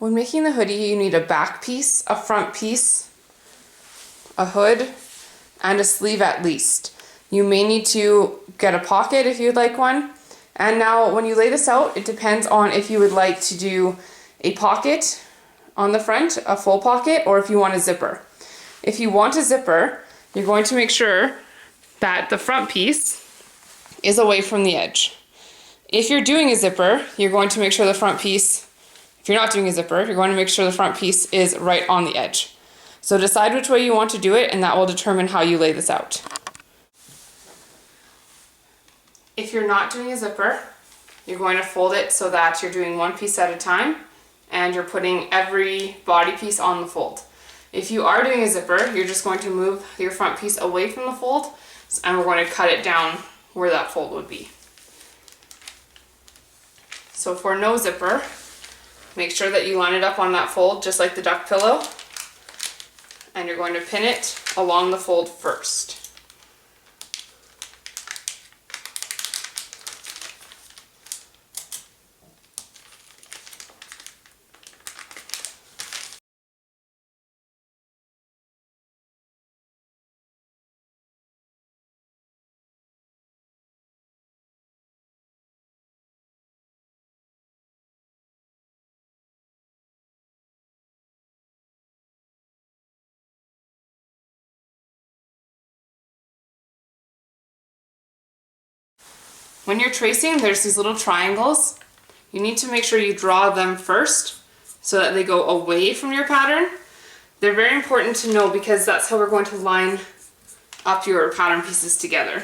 When making the hoodie, you need a back piece, a front piece, a hood, and a sleeve at least. You may need to get a pocket if you'd like one. And now when you lay this out, it depends on if you would like to do a pocket on the front, a full pocket, or if you want a zipper. If you want a zipper, you're going to make sure that the front piece is away from the edge. If you're doing a zipper, you're going to make sure the front piece, if you're not doing a zipper, you're going to make sure the front piece is right on the edge. So decide which way you want to do it, and that will determine how you lay this out. If you're not doing a zipper, you're going to fold it so that you're doing one piece at a time and you're putting every body piece on the fold. If you are doing a zipper, you're just going to move your front piece away from the fold and we're going to cut it down where that fold would be. So for no zipper, make sure that you line it up on that fold just like the duck pillow, and you're going to pin it along the fold first. When you're tracing, there's these little triangles. You need to make sure you draw them first so that they go away from your pattern. They're very important to know because that's how we're going to line up your pattern pieces together.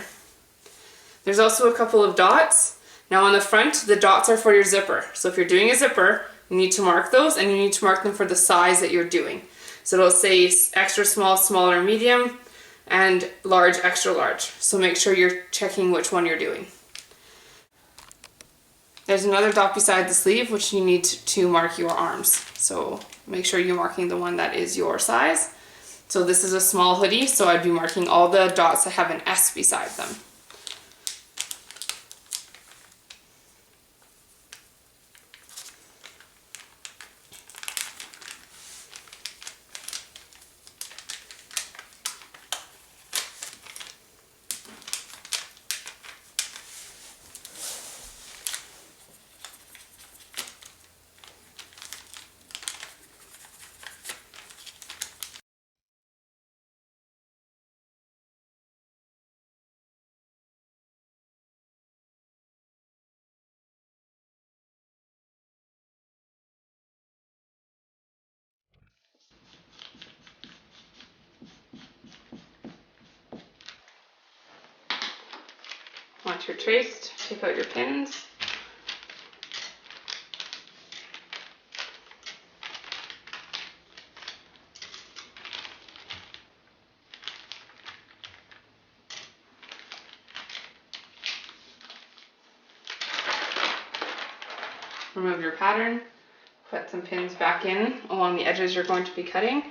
There's also a couple of dots. Now on the front, the dots are for your zipper. So if you're doing a zipper, you need to mark those, and you need to mark them for the size that you're doing. So it'll say extra small, smaller, medium, and large, extra large. So make sure you're checking which one you're doing. There's another dot beside the sleeve which you need to mark your arms. So make sure you're marking the one that is your size. So this is a small hoodie, so I'd be marking all the dots that have an S beside them. Once you're traced, take out your pins. Remove your pattern, put some pins back in along the edges you're going to be cutting.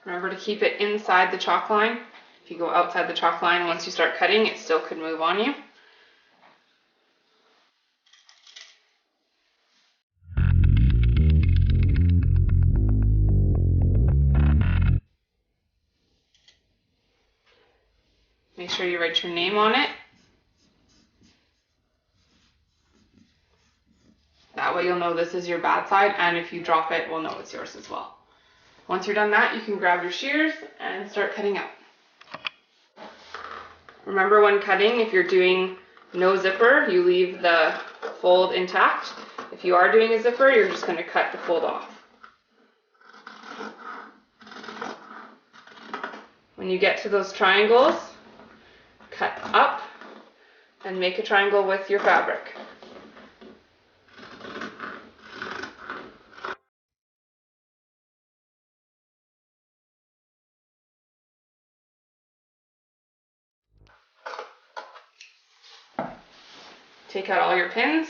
Remember to keep it inside the chalk line. If you go outside the chalk line, once you start cutting, it still could move on you. Make sure you write your name on it. That way you'll know this is your bad side, and if you drop it, we'll know it's yours as well. Once you're done that, you can grab your shears and start cutting out. Remember when cutting, if you're doing no zipper, you leave the fold intact. If you are doing a zipper, you're just going to cut the fold off. When you get to those triangles, cut up and make a triangle with your fabric. Take out all your pins.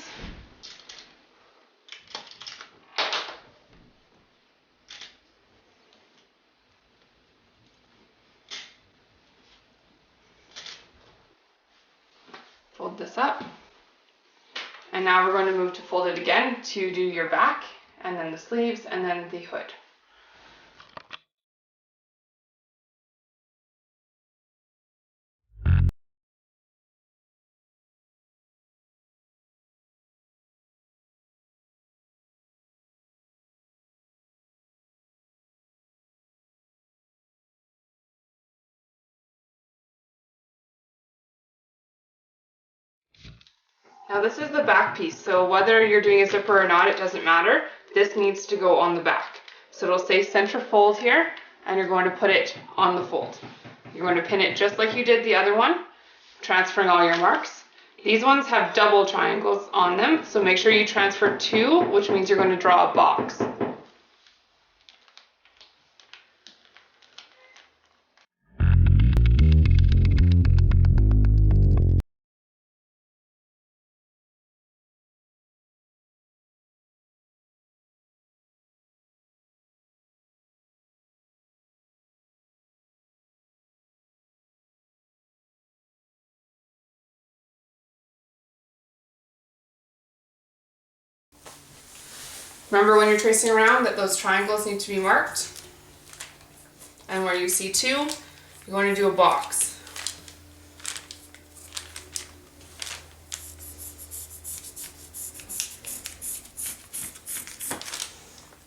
this up. And now we're going to move to fold it again to do your back, and then the sleeves, and then the hood. Now this is the back piece, so whether you're doing a zipper or not, it doesn't matter. This needs to go on the back. So it'll say center fold here, and you're going to put it on the fold. You're going to pin it just like you did the other one, transferring all your marks. These ones have double triangles on them, so make sure you transfer 2, which means you're going to draw a box. Remember when you're tracing around that those triangles need to be marked. And where you see 2, you're going to do a box.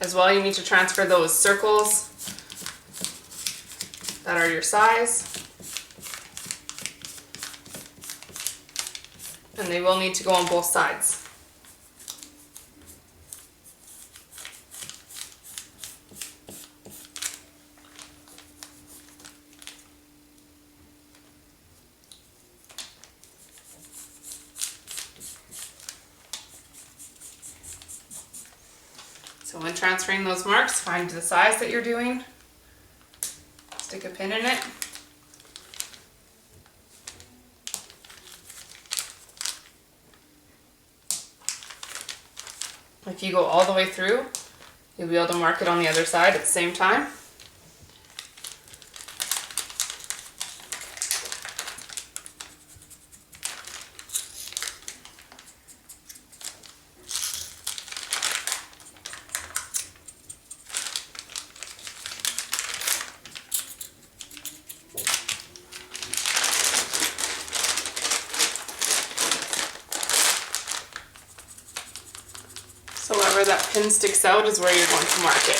As well, you need to transfer those circles that are your size. And they will need to go on both sides. So when transferring those marks, find the size that you're doing, stick a pin in it. If you go all the way through, you'll be able to mark it on the other side at the same time. So wherever that pin sticks out is where you're going to mark it.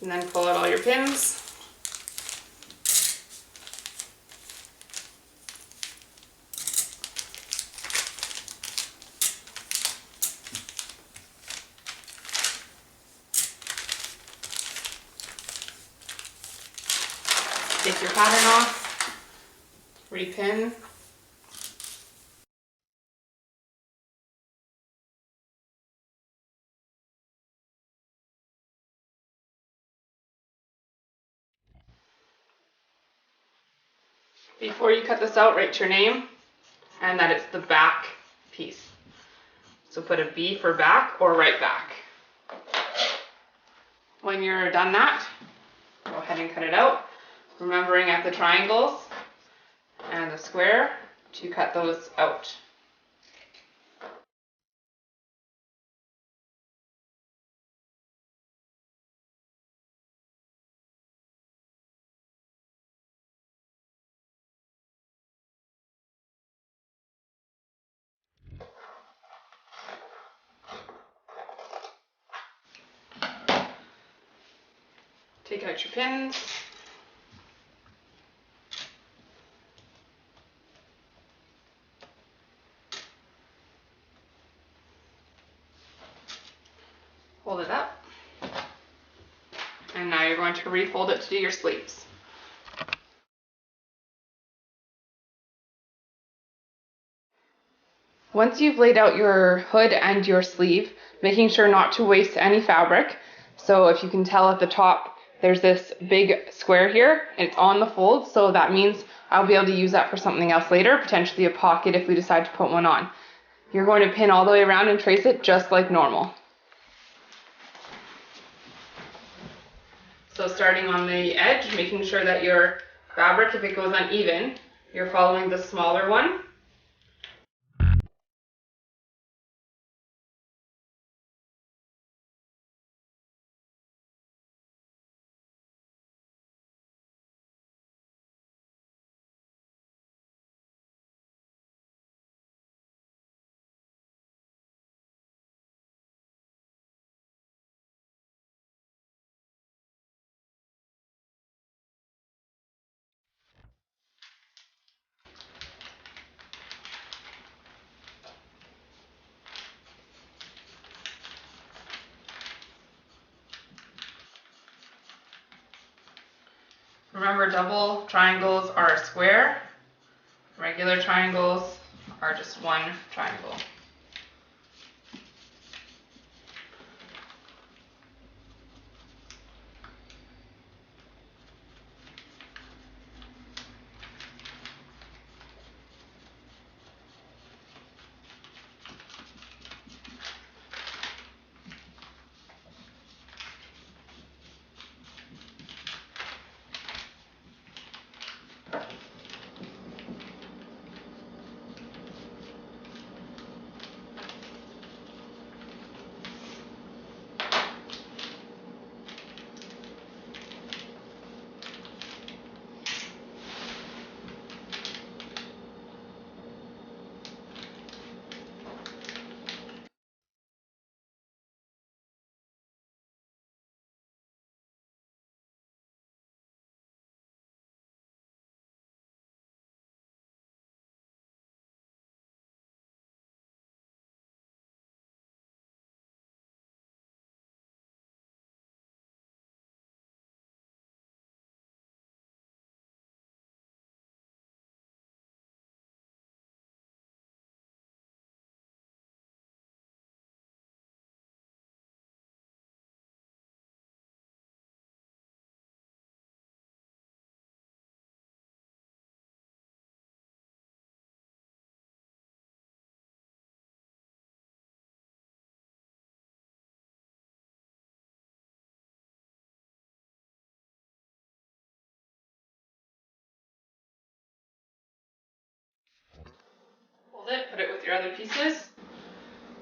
And then pull out all your pins. Take your pattern off, repin. Before you cut this out, write your name and that it's the back piece. So put a B for back or right back. When you're done that, go ahead and cut it out. Remembering at the triangles and the square to cut those out. Take out your pins. Hold it up. And now you're going to refold it to do your sleeves. Once you've laid out your hood and your sleeve, making sure not to waste any fabric. So if you can tell at the top, there's this big square here, and it's on the fold, so that means I'll be able to use that for something else later, potentially a pocket if we decide to put one on. You're going to pin all the way around and trace it just like normal. So starting on the edge, making sure that your fabric, if it goes uneven, you're following the smaller one. Remember, double triangles are a square. Regular triangles are just one triangle. Hold it, put it with your other pieces.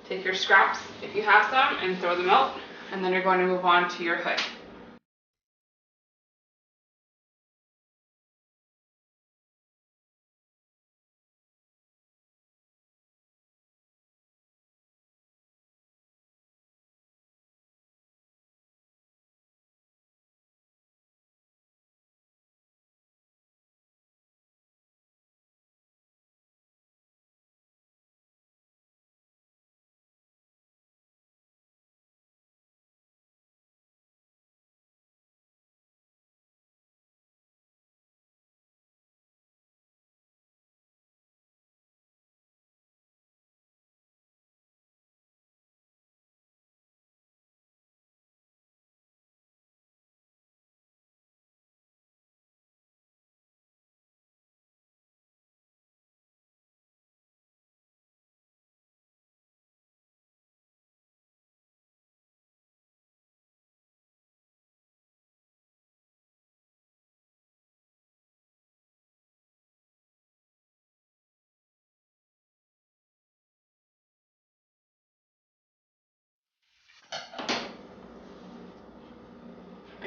Take your scraps, if you have some, and throw them out. And then you're going to move on to your hood.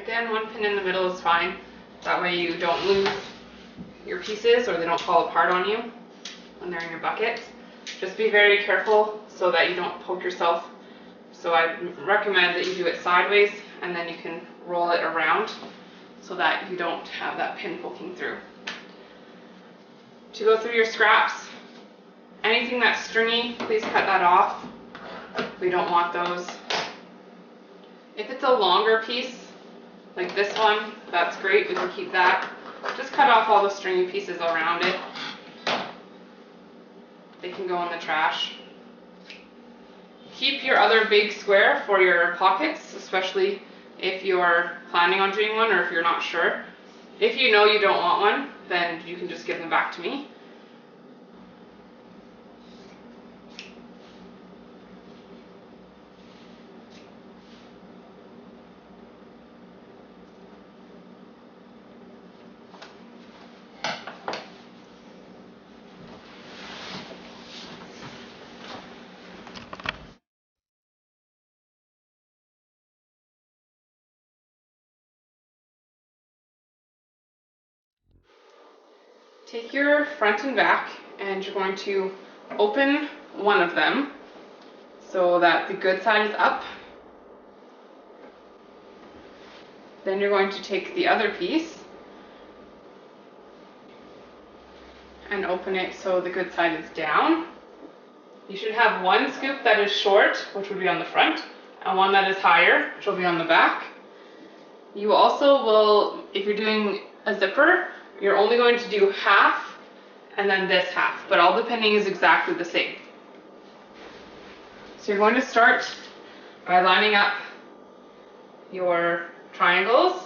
Again, one pin in the middle is fine. That way you don't lose your pieces or they don't fall apart on you when they're in your bucket. Just be very careful so that you don't poke yourself. So I recommend that you do it sideways and then you can roll it around so that you don't have that pin poking through. To go through your scraps, anything that's stringy, please cut that off. We don't want those. If it's a longer piece, like this one, that's great, we can keep that. Just cut off all the stringy pieces around it. They can go in the trash. Keep your other big square for your pockets, especially if you're planning on doing one or if you're not sure. If you know you don't want one, then you can just give them back to me. Take your front and back, and you're going to open one of them so that the good side is up. Then you're going to take the other piece and open it so the good side is down. You should have one scoop that is short, which would be on the front, and one that is higher, which will be on the back. You also will, if you're doing a zipper, you're only going to do half and then this half, but all the pinning is exactly the same. So you're going to start by lining up your triangles,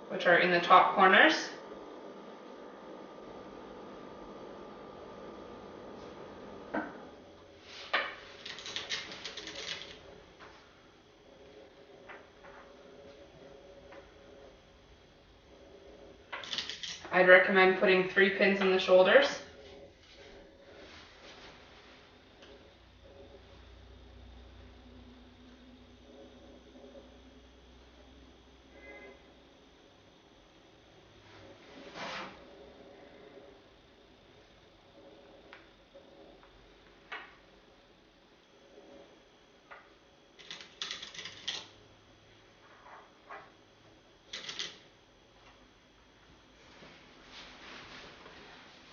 which are in the top corners. I'd recommend putting 3 pins in the shoulders.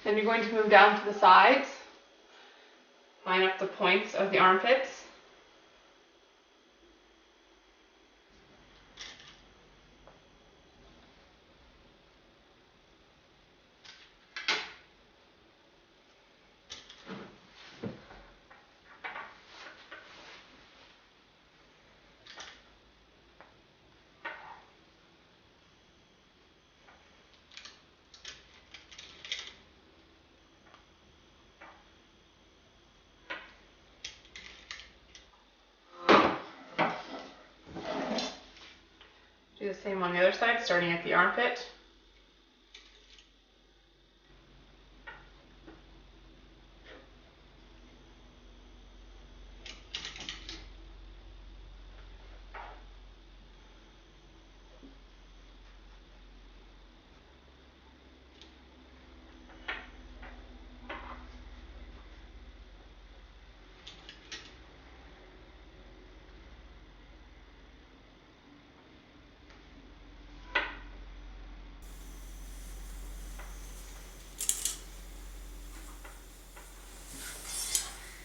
Then you're going to move down to the sides, line up the points of the armpits. Do the same on the other side, starting at the armpit.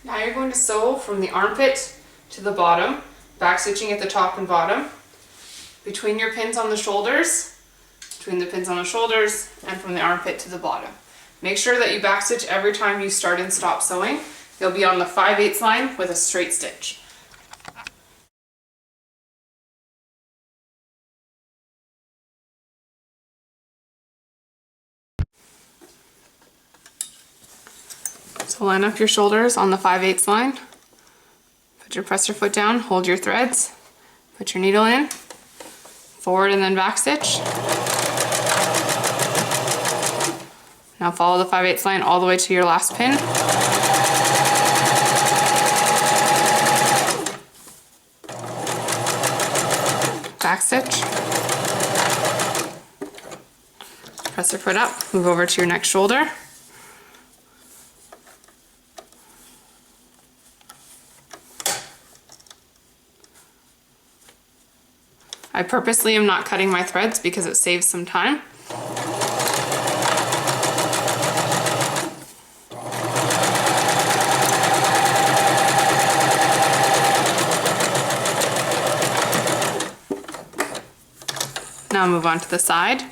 Now you're going to sew from the armpit to the bottom, back stitching at the top and bottom, between your pins on the shoulders, between the pins on the shoulders, and from the armpit to the bottom. Make sure that you back stitch every time you start and stop sewing. You'll be on the 5/8 line with a straight stitch. So line up your shoulders on the 5/8 line. Put your presser foot down, hold your threads, put your needle in, forward and then back stitch. Now follow the 5/8 line all the way to your last pin. Back stitch. Presser foot up, move over to your next shoulder. I purposely am not cutting my threads because it saves some time. Now move on to the side.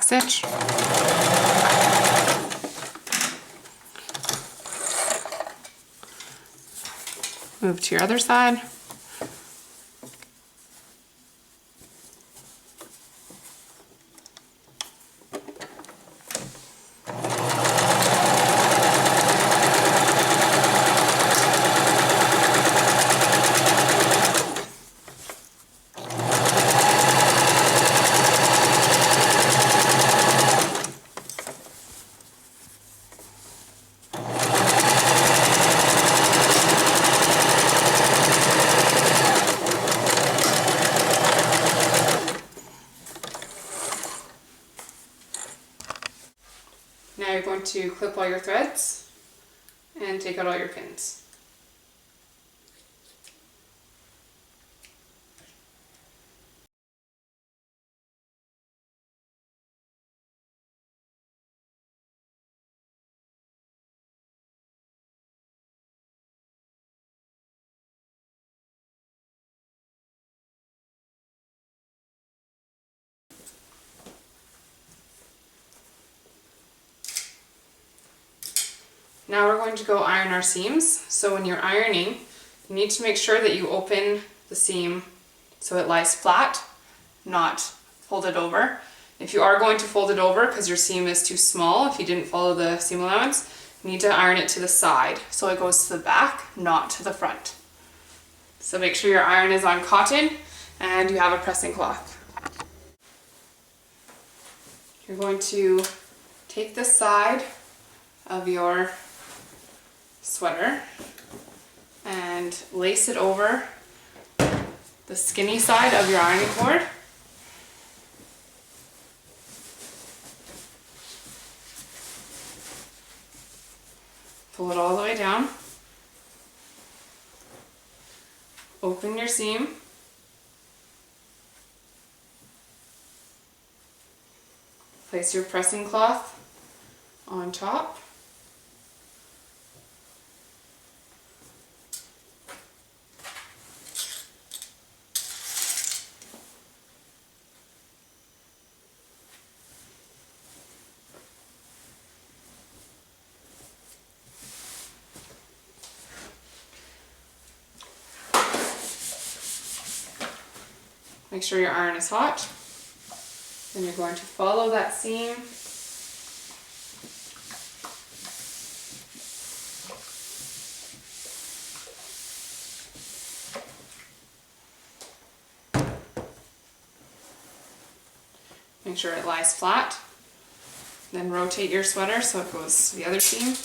stitch. Move to your other side. Now you're going to clip all your threads and take out all your pins. Now we're going to go iron our seams. So when you're ironing, you need to make sure that you open the seam so it lies flat, not folded over. If you are going to fold it over because your seam is too small, if you didn't follow the seam allowance, you need to iron it to the side so it goes to the back, not to the front. So make sure your iron is on cotton and you have a pressing cloth. You're going to take the side of your sweater and lace it over the skinny side of your ironing board. Pull it all the way down. Open your seam. Place your pressing cloth on top. Make sure your iron is hot. Then you're going to follow that seam. Make sure it lies flat. Then rotate your sweater so it goes to the other seam.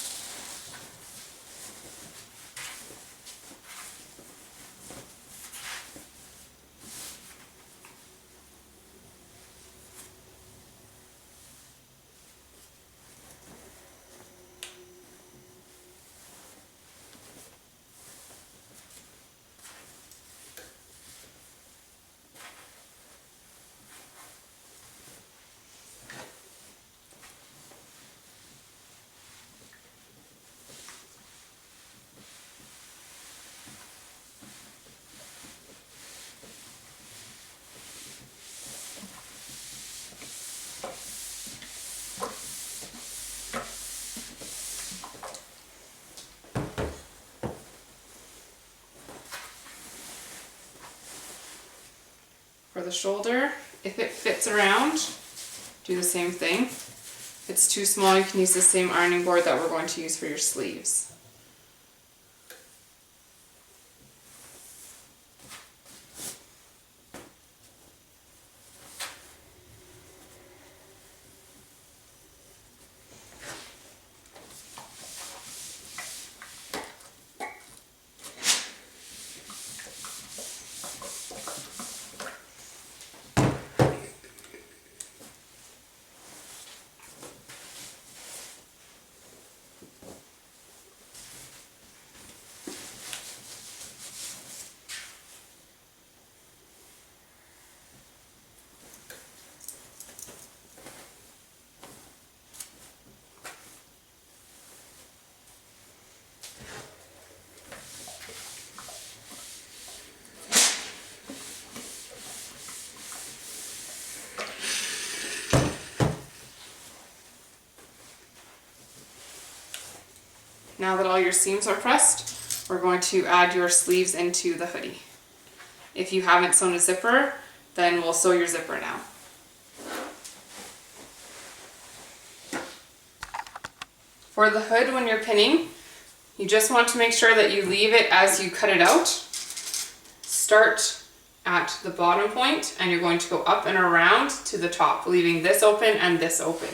For the shoulder, if it fits around, do the same thing. If it's too small, you can use the same ironing board that we're going to use for your sleeves. Now that all your seams are pressed, we're going to add your sleeves into the hoodie. If you haven't sewn a zipper, then we'll sew your zipper now. For the hood, when you're pinning, you just want to make sure that you leave it as you cut it out. Start at the bottom point and you're going to go up and around to the top, leaving this open and this open.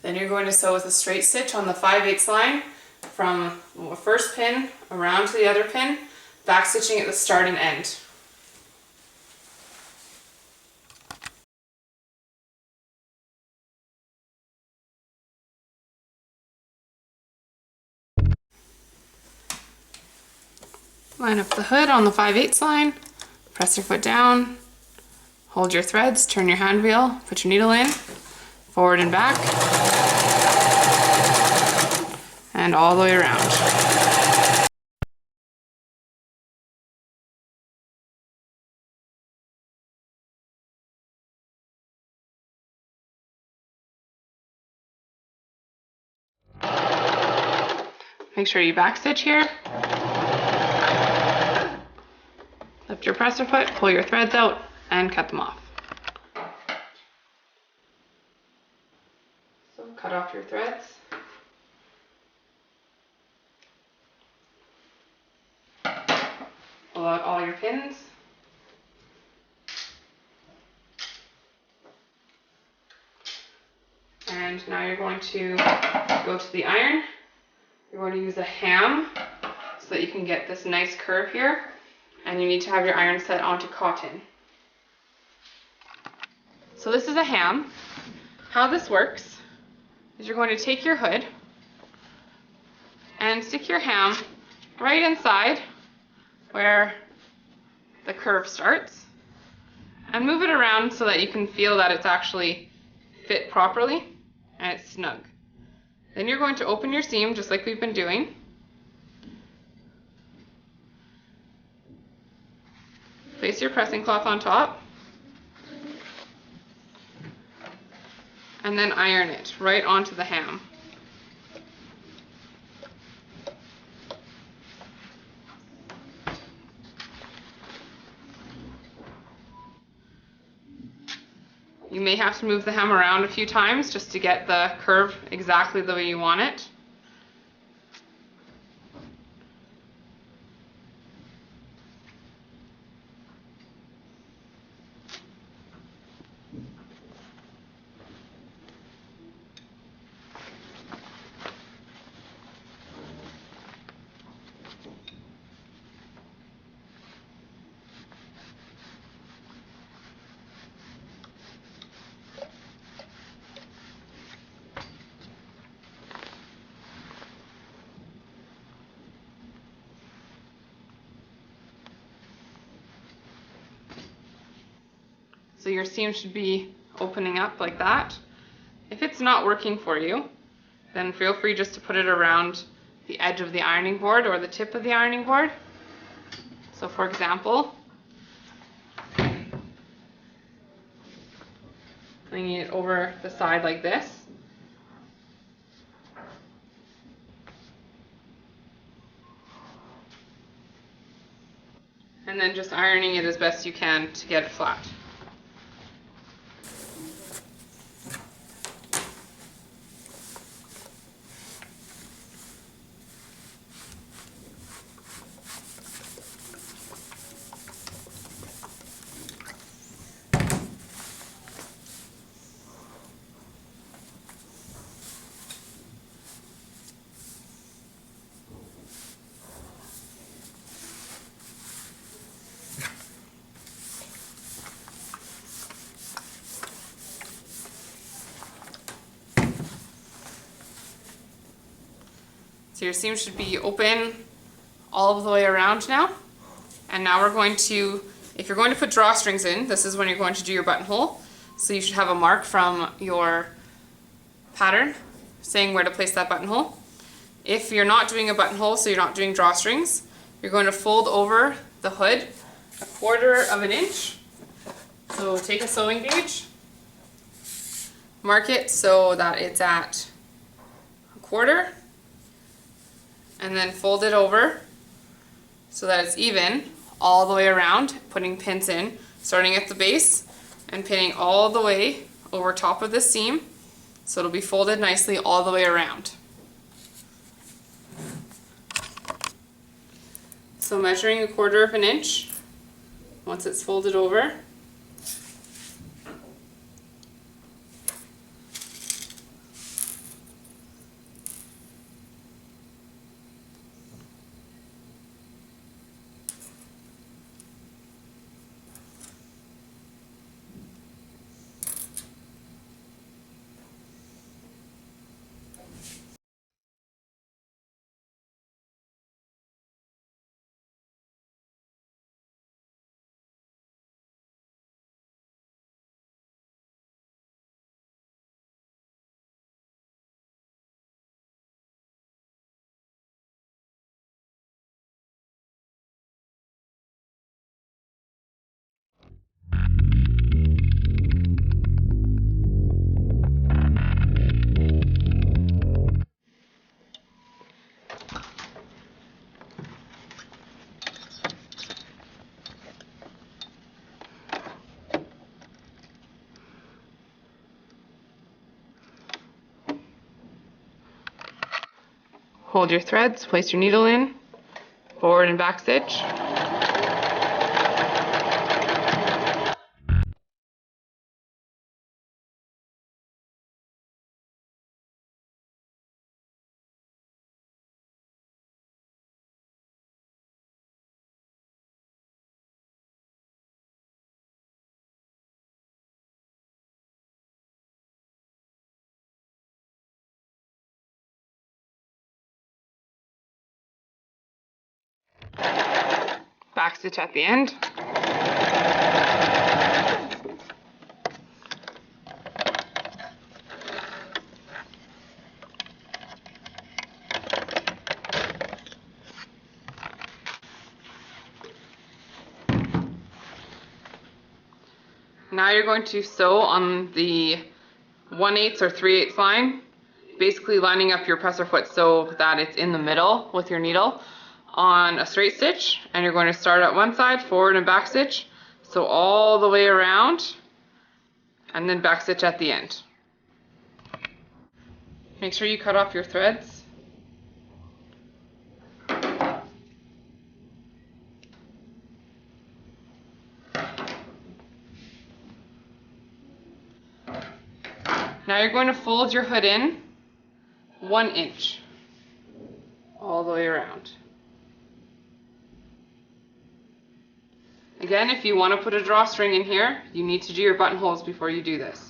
Then you're going to sew with a straight stitch on the 5/8 line from the first pin around to the other pin, back stitching at the start and end. Line up the hood on the 5/8 line, press your foot down, hold your threads, turn your hand wheel, put your needle in, forward and back, and all the way around. Make sure you backstitch here. Lift your presser foot, pull your threads out, and cut them off. So cut off your threads. Pull out all your pins. And now you're going to go to the iron. You're going to use a ham so that you can get this nice curve here. And you need to have your iron set onto cotton. So this is a ham. How this works is you're going to take your hood and stick your ham right inside where the curve starts and move it around so that you can feel that it's actually fit properly and it's snug. Then you're going to open your seam just like we've been doing. Place your pressing cloth on top and then iron it right onto the ham. You may have to move the hem around a few times just to get the curve exactly the way you want it. So your seam should be opening up like that. If it's not working for you, then feel free just to put it around the edge of the ironing board or the tip of the ironing board. So for example, bringing it over the side like this. And then just ironing it as best you can to get it flat. So your seam should be open all the way around now. And now we're going to, if you're going to put drawstrings in, this is when you're going to do your buttonhole. So you should have a mark from your pattern saying where to place that buttonhole. If you're not doing a buttonhole, so you're not doing drawstrings, you're going to fold over the hood 1/4 of an inch. So take a sewing gauge, mark it so that it's at 1/4, and then fold it over so that it's even all the way around, putting pins in, starting at the base and pinning all the way over top of the seam, so it'll be folded nicely all the way around. So measuring 1/4 of an inch, once it's folded over, hold your threads, place your needle in, forward and back stitch. Back stitch at the end. Now you're going to sew on the 1/8 or 3/8 line, basically lining up your presser foot so that it's in the middle with your needle on a straight stitch, and you're going to start at one side, forward and back stitch, so all the way around, and then back stitch at the end. Make sure you cut off your threads. Now you're going to fold your hood in 1 inch all the way around. Again, if you want to put a drawstring in here, you need to do your buttonholes before you do this.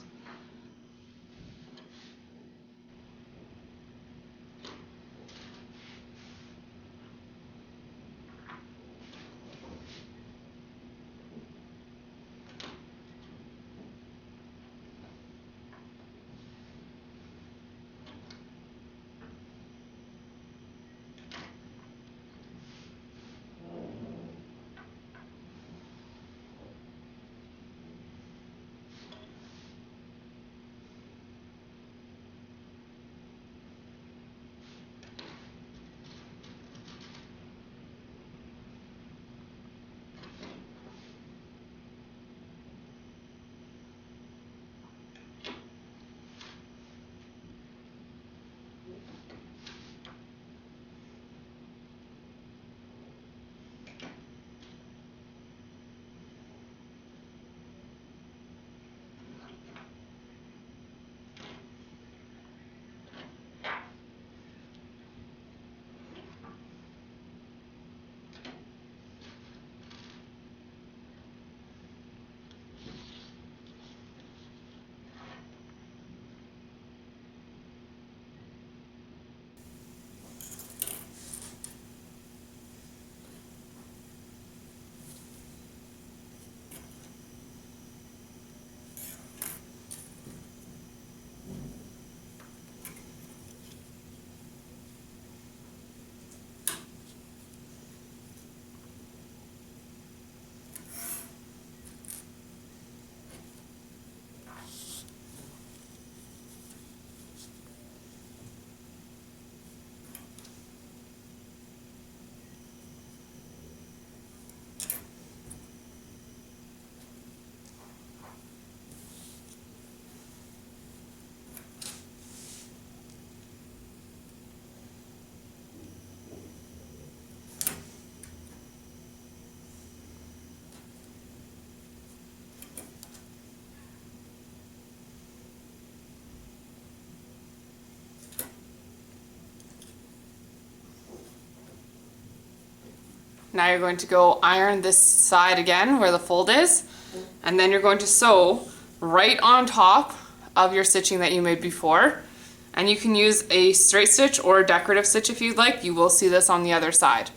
Now you're going to go iron this side again where the fold is, and then you're going to sew right on top of your stitching that you made before. And you can use a straight stitch or a decorative stitch if you'd like. You will see this on the other side.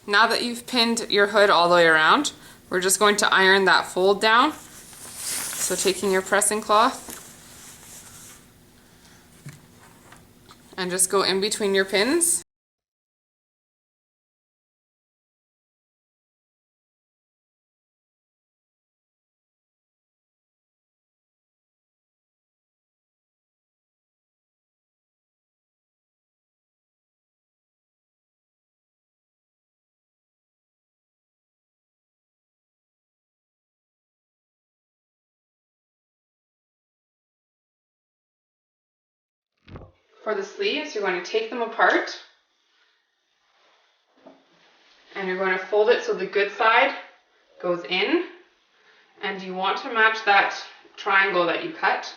Now that you've pinned your hood all the way around, we're just going to iron that fold down. So taking your pressing cloth and just go in between your pins. For the sleeves, you're going to take them apart and you're going to fold it so the good side goes in, and you want to match that triangle that you cut.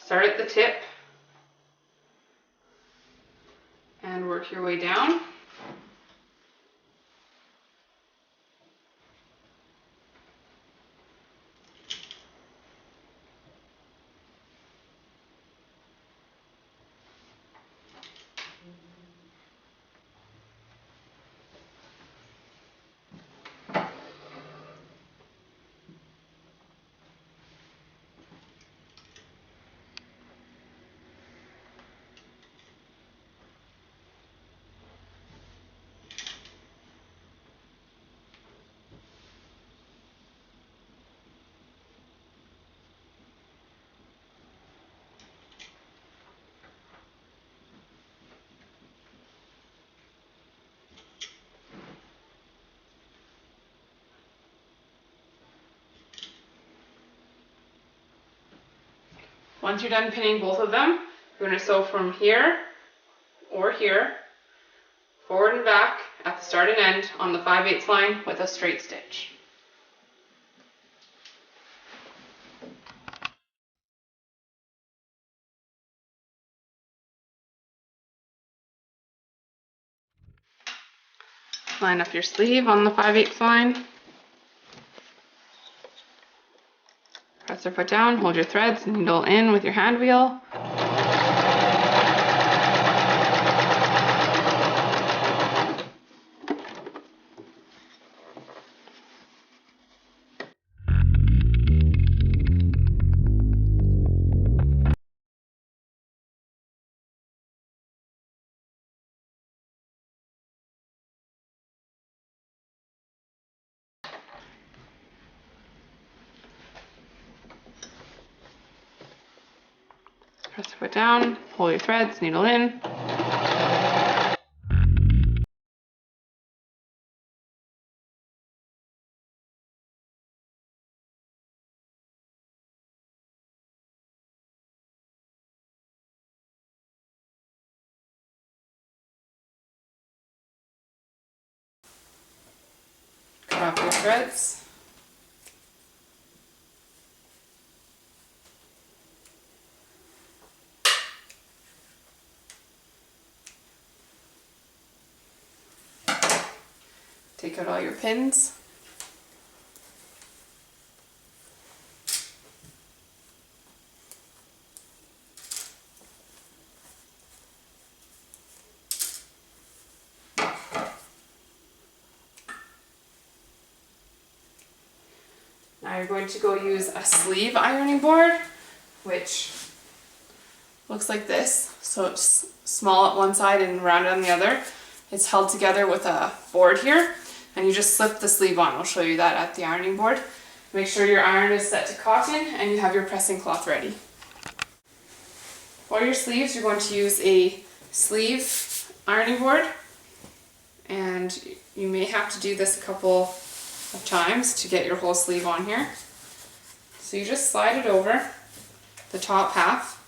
Start at the tip and work your way down. Once you're done pinning both of them, you're going to sew from here or here, forward and back at the start and end on the 5/8 line with a straight stitch. Line up your sleeve on the 5/8 line. Press your foot down, hold your threads, needle in with your hand wheel. Press your foot down, hold your threads, needle in. Cut off your threads. Take out all your pins. Now you're going to go use a sleeve ironing board, which looks like this. So it's small at one side and rounded on the other. It's held together with a board here, and you just slip the sleeve on. I'll show you that at the ironing board. Make sure your iron is set to cotton and you have your pressing cloth ready. For your sleeves, you're going to use a sleeve ironing board, and you may have to do this a couple of times to get your whole sleeve on here. So you just slide it over the top half,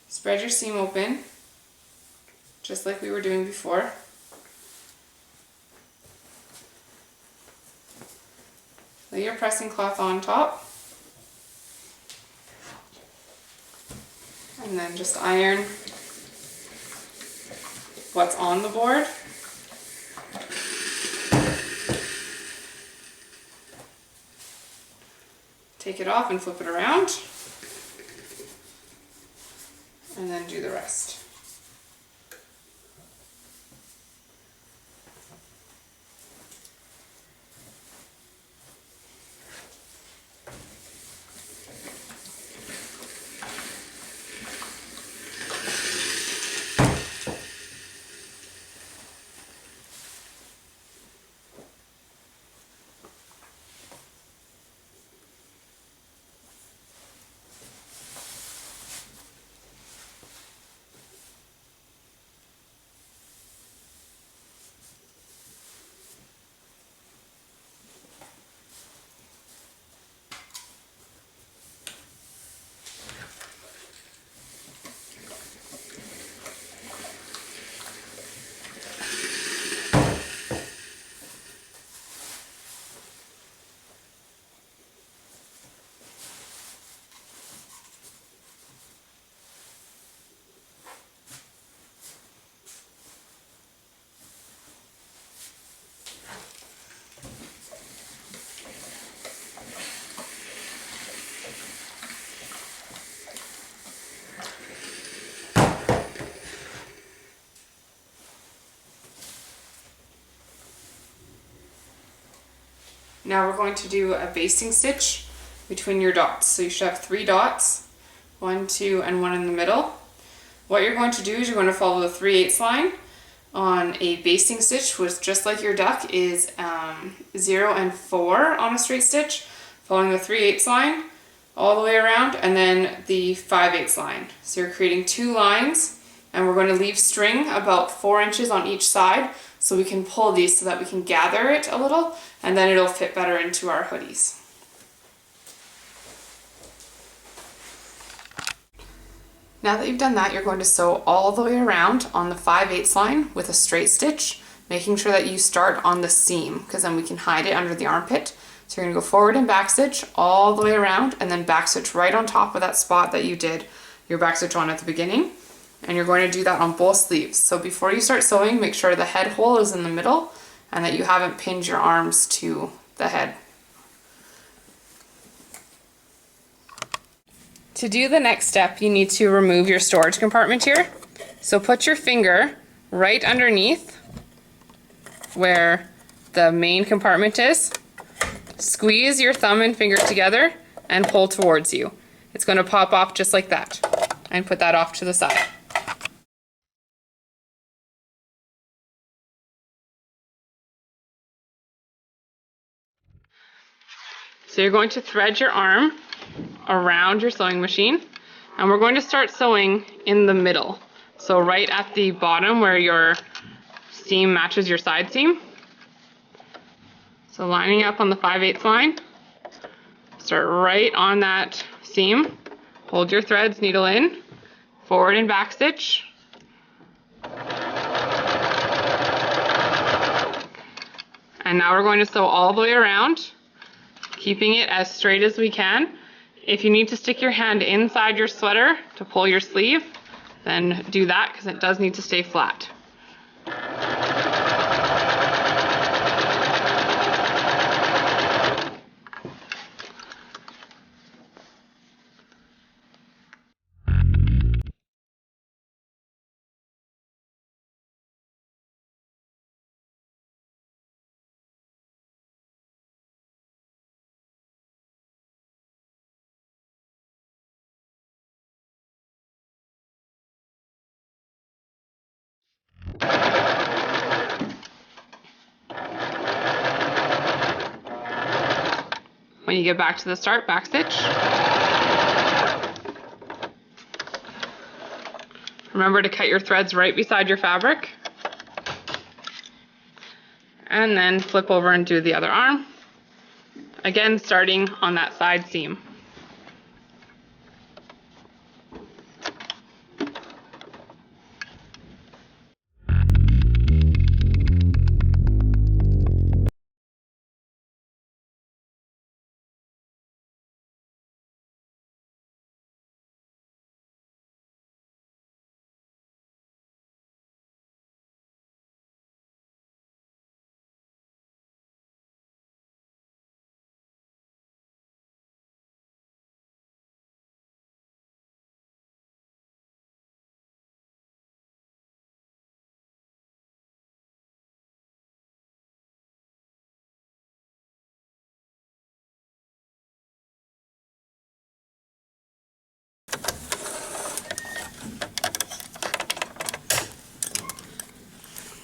spread your seam open just like we were doing before. Lay your pressing cloth on top and then just iron what's on the board. Take it off and flip it around, and then do the rest. Now we're going to do a basting stitch between your dots. So you should have 3 dots, 1, 2, and 1 in the middle. What you're going to do is you're going to follow the 3/8 line on a basting stitch, which just like your duck is 0 and 4 on a straight stitch, following the 3/8 line all the way around, and then the 5/8 line. So you're creating 2 lines, and we're going to leave string about 4 inches on each side so we can pull these so that we can gather it a little, and then it'll fit better into our hoodies. Now that you've done that, you're going to sew all the way around on the 5/8 line with a straight stitch, making sure that you start on the seam, because then we can hide it under the armpit. So you're going to go forward and back stitch all the way around, and then back stitch right on top of that spot that you did your back stitch on at the beginning. And you're going to do that on both sleeves. So before you start sewing, make sure the head hole is in the middle and that you haven't pinned your arms to the head. To do the next step, you need to remove your storage compartment here. So put your finger right underneath where the main compartment is. Squeeze your thumb and finger together and pull towards you. It's going to pop off just like that. And put that off to the side. So you're going to thread your arm around your sewing machine, and we're going to start sewing in the middle. So right at the bottom where your seam matches your side seam. So lining up on the 5/8 line, start right on that seam, hold your threads, needle in, forward and back stitch. And now we're going to sew all the way around, keeping it as straight as we can. If you need to stick your hand inside your sweater to pull your sleeve, then do that because it does need to stay flat. When you get back to the start, back stitch. Remember to cut your threads right beside your fabric. And then flip over and do the other arm. Again, starting on that side seam.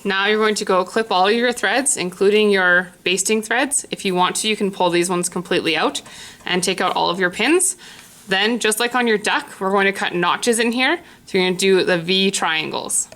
Now you're going to go clip all of your threads, including your basting threads. If you want to, you can pull these ones completely out and take out all of your pins. Then, just like on your duck, we're going to cut notches in here. So you're going to do the V triangles.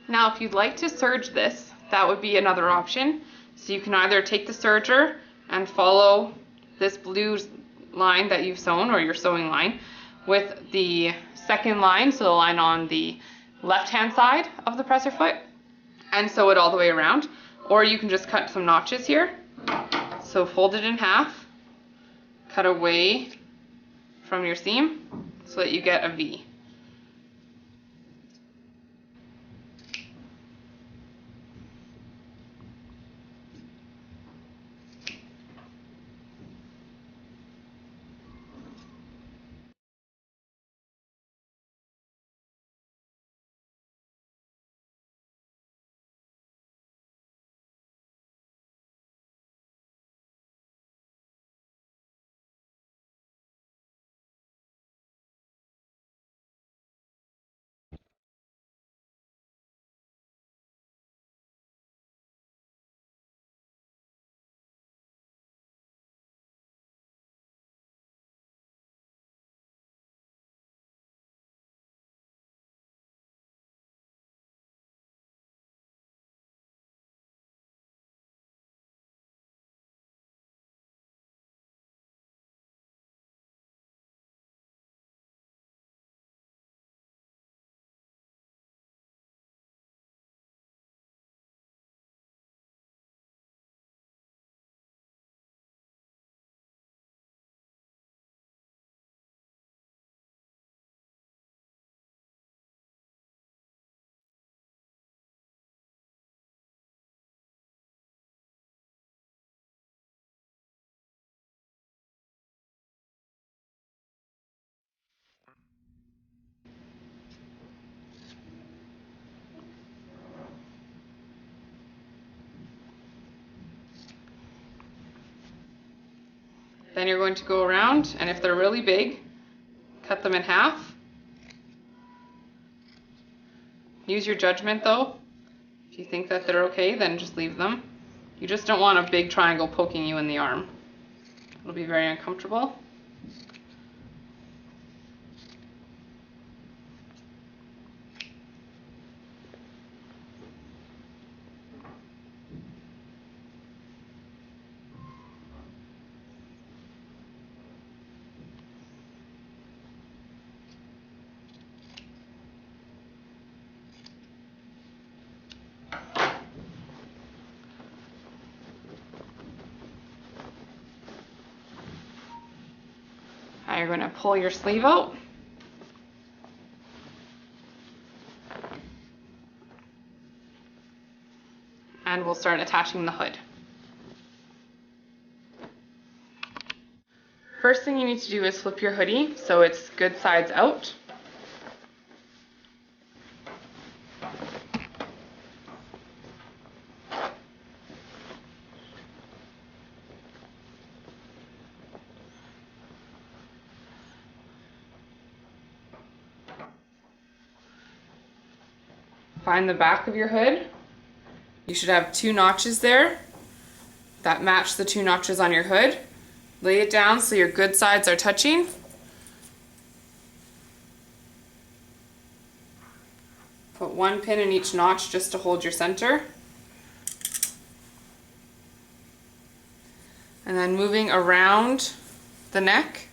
Now, if you'd like to serge this, that would be another option. So you can either take the serger and follow this blue line that you've sewn, or your sewing line, with the second line, so the line on the left-hand side of the presser foot, and sew it all the way around. Or you can just cut some notches here. So fold it in half, cut away from your seam so that you get a V. Then you're going to go around, and if they're really big, cut them in half. Use your judgment though. If you think that they're okay, then just leave them. You just don't want a big triangle poking you in the arm. It'll be very uncomfortable. Now you're going to pull your sleeve out. we'll start attaching the hood. First thing you need to do is flip your hoodie so it's good sides out. Find the back of your hood. You should have 2 notches there that match the 2 notches on your hood. Lay it down so your good sides are touching. Put 1 pin in each notch just to hold your center. And then moving around the neck.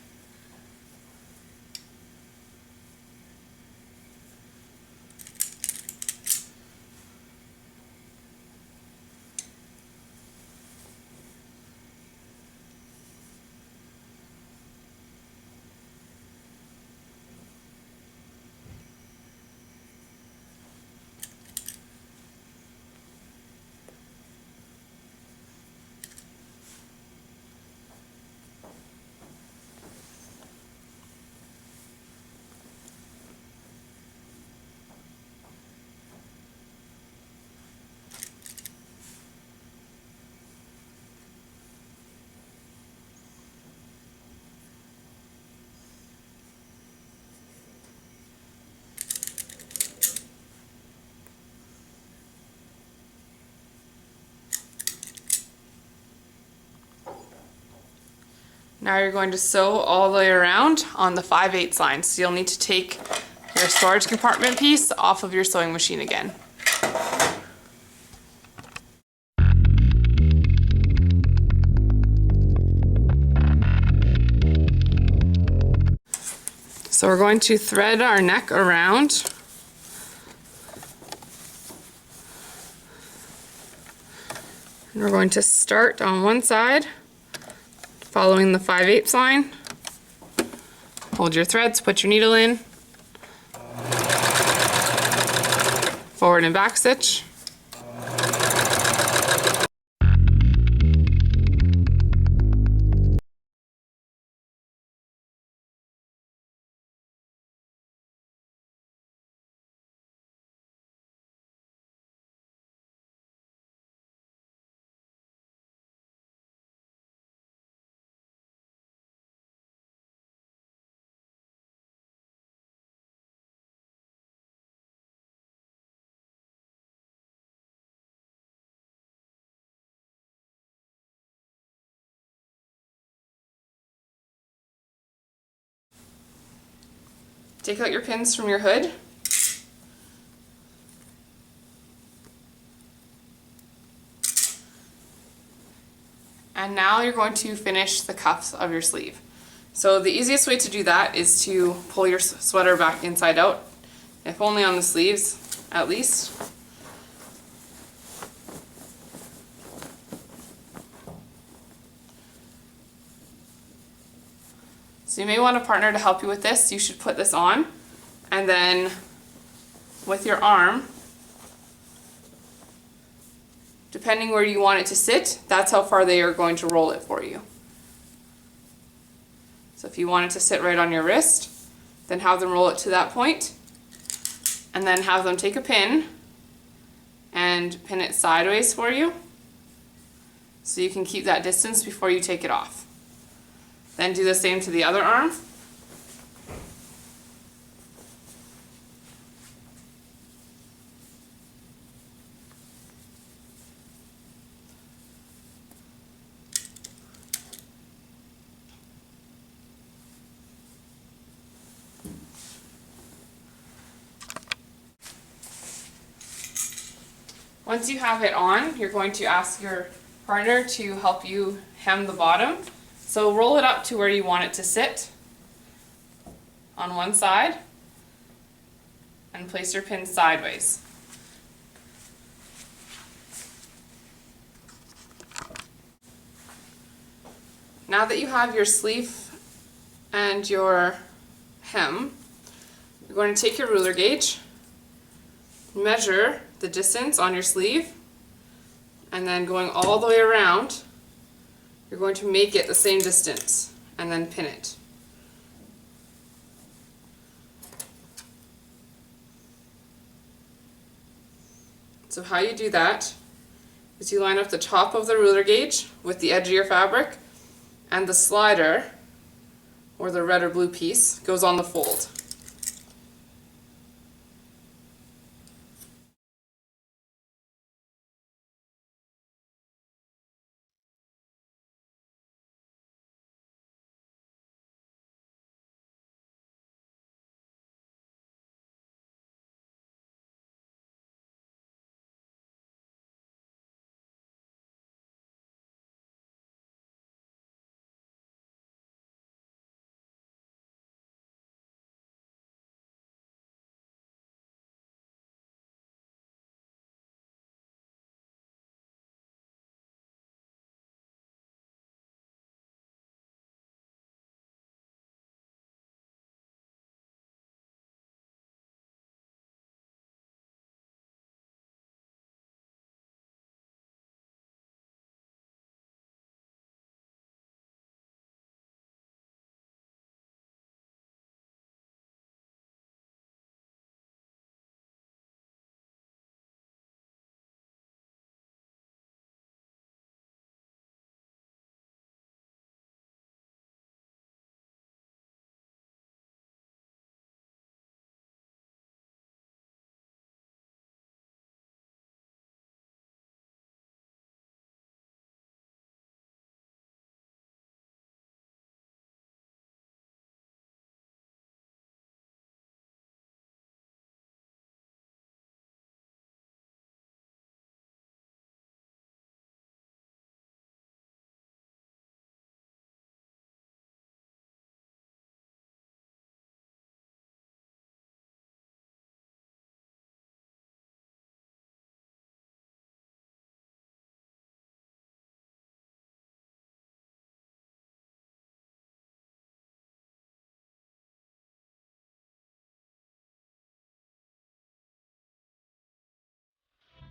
Now you're going to sew all the way around on the 5/8 line. So you'll need to take your storage compartment piece off of your sewing machine again. So we're going to thread our neck around. And we're going to start on one side, following the 5/8 line. Hold your threads, put your needle in, forward and back stitch. Take out your pins from your hood. And now you're going to finish the cuffs of your sleeve. So the easiest way to do that is to pull your sweater back inside out, if only on the sleeves at least. So you may want a partner to help you with this. You should put this on, and then with your arm, depending where you want it to sit, that's how far they are going to roll it for you. So if you want it to sit right on your wrist, then have them roll it to that point, and then have them take a pin and pin it sideways for you so you can keep that distance before you take it off. Then do the same to the other arm. Once you have it on, you're going to ask your partner to help you hem the bottom. So roll it up to where you want it to sit on one side and place your pin sideways. Now that you have your sleeve and your hem, you're going to take your ruler gauge, measure the distance on your sleeve and then going all the way around, you're going to make it the same distance and then pin it. So how you do that is you line up the top of the ruler gauge with the edge of your fabric, and the slider, or the red or blue piece, goes on the fold.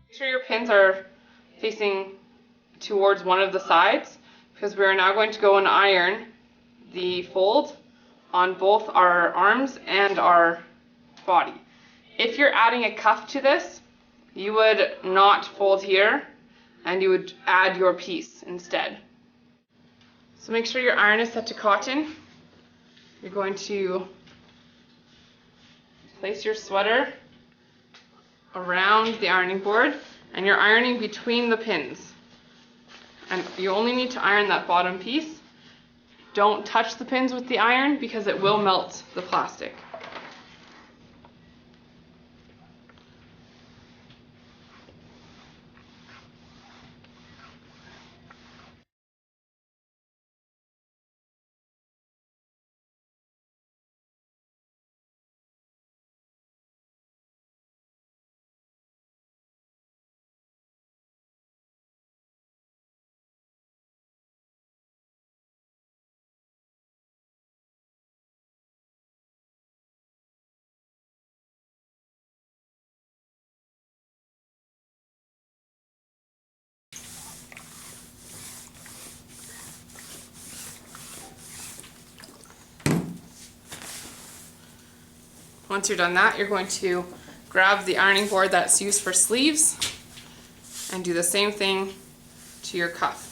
Make sure your pins are facing towards one of the sides, because we are now going to go and iron the fold on both our arms and our body. If you're adding a cuff to this, you would not fold here and you would add your piece instead. So make sure your iron is set to cotton. You're going to place your sweater around the ironing board, and you're ironing between the pins. And you only need to iron that bottom piece. Don't touch the pins with the iron because it will melt the plastic. Once you're done that, you're going to grab the ironing board that's used for sleeves and do the same thing to your cuff.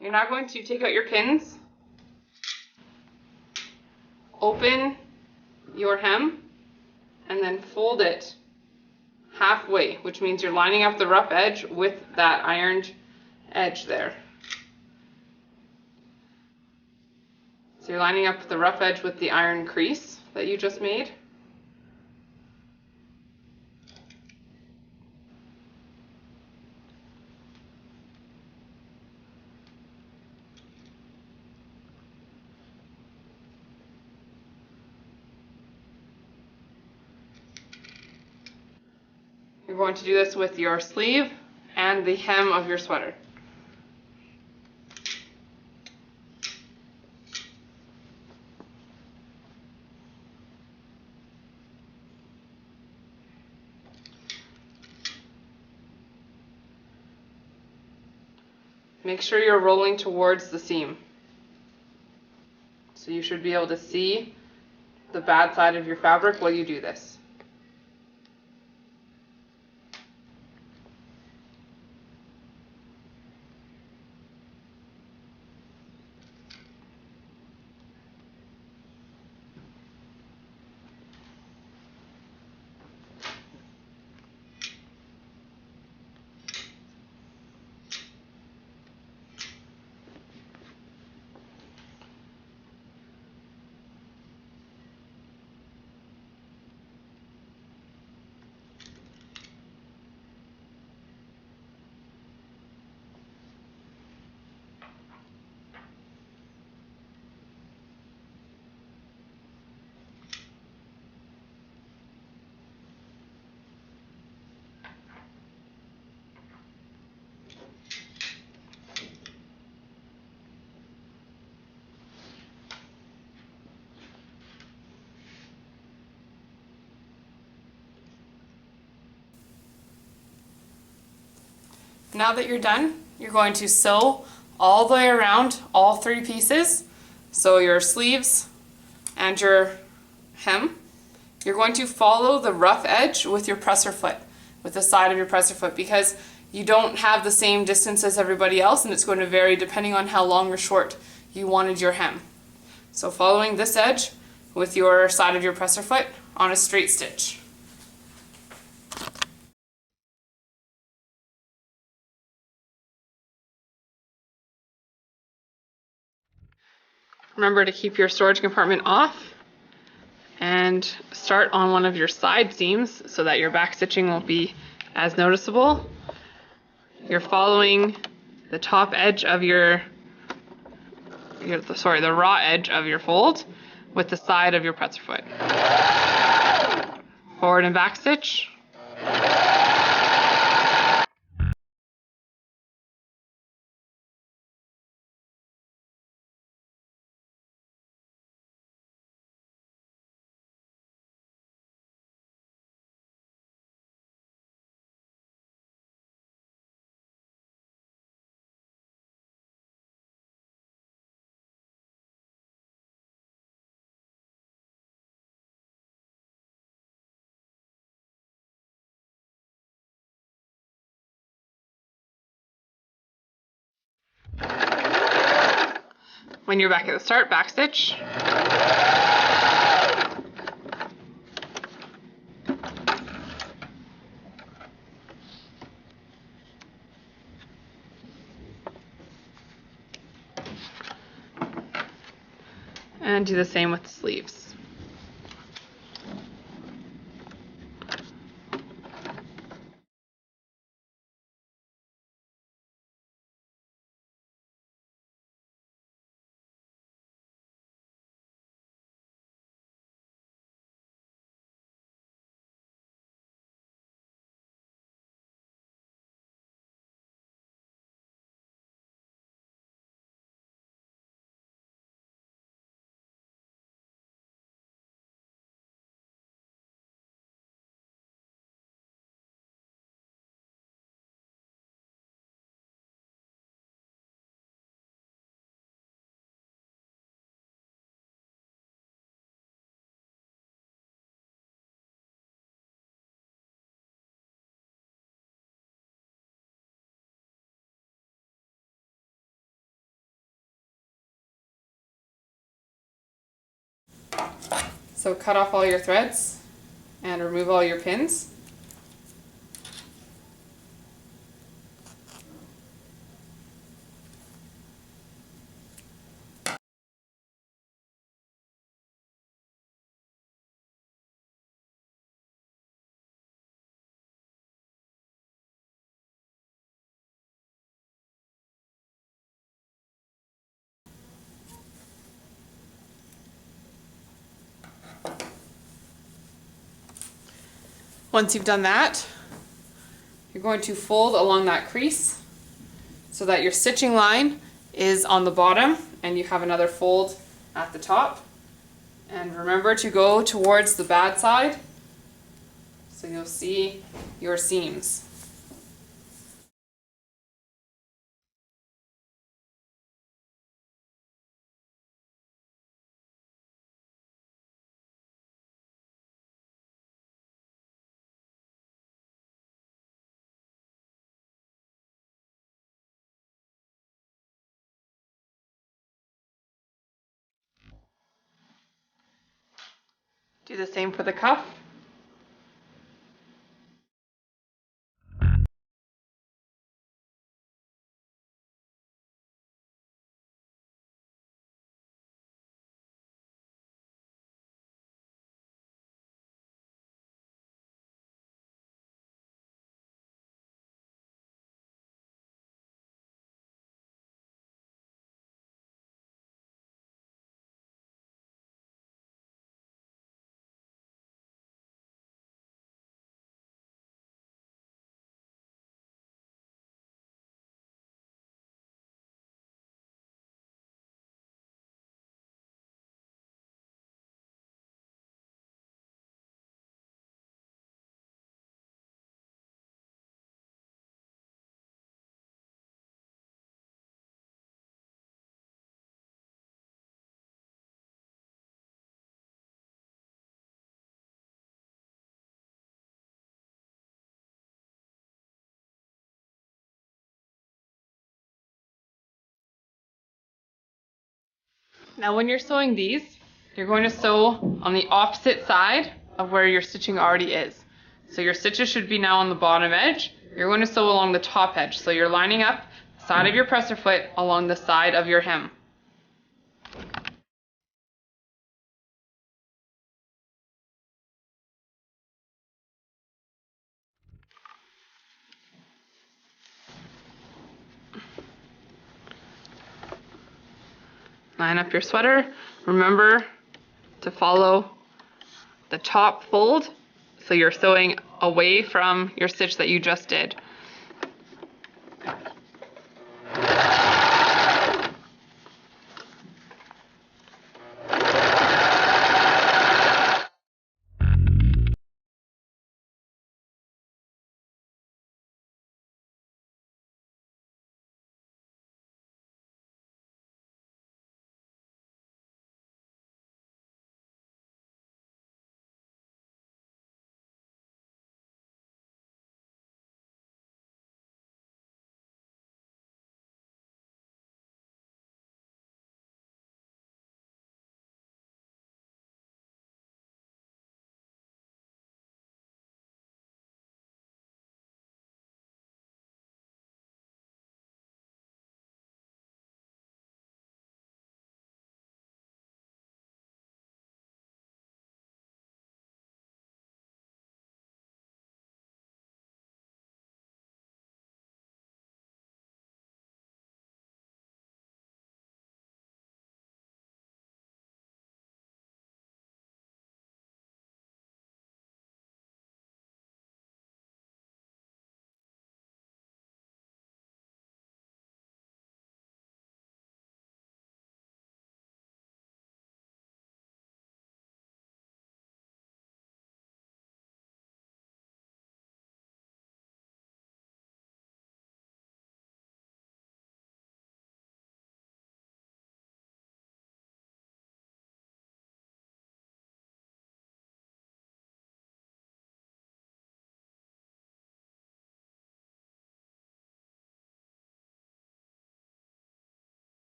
You're now going to take out your pins, open your hem and then fold it halfway, which means you're lining up the rough edge with that ironed edge there. So you're lining up the rough edge with the iron crease that you just made. You're going to do this with your sleeve and the hem of your sweater. Make sure you're rolling towards the seam. So you should be able to see the bad side of your fabric while you do this. Now that you're done, you're going to sew all the way around all three pieces. So your sleeves and your hem. You're going to follow the rough edge with your presser foot, with the side of your presser foot, because you don't have the same distance as everybody else and it's going to vary depending on how long or short you wanted your hem. So following this edge with your side of your presser foot on a straight stitch. Remember to keep your storage compartment off and start on one of your side seams so that your back stitching won't be as noticeable. You're following the top edge of the raw edge of your fold with the side of your presser foot. Forward and back stitch. When you're back at the start, back stitch. And do the same with the sleeves. So cut off all your threads and remove all your pins. Once you've done that, you're going to fold along that crease so that your stitching line is on the bottom and you have another fold at the top. And remember to go towards the bad side so you'll see your seams. Do the same for the cuff. Now when you're sewing these, you're going to sew on the opposite side of where your stitching already is. So your stitches should be now on the bottom edge. You're going to sew along the top edge. So you're lining up the side of your presser foot along the side of your hem. Line up your sweater. Remember to follow the top fold so you're sewing away from your stitch that you just did.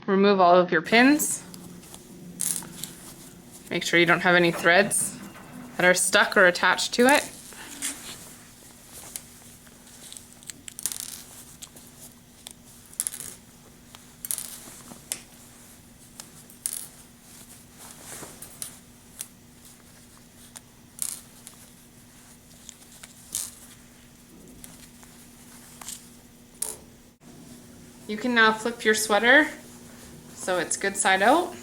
Remove all of your pins. Make sure you don't have any threads that are stuck or attached to it. You can now flip your sweater so it's good side out.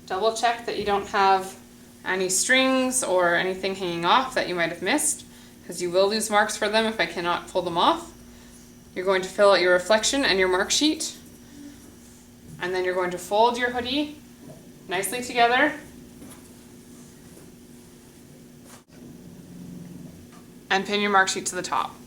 Double check that you don't have any strings or anything hanging off that you might have missed, because you will lose marks for them if I cannot pull them off. You're going to fill out your reflection and your mark sheet, and then you're going to fold your hoodie nicely together and pin your mark sheet to the top.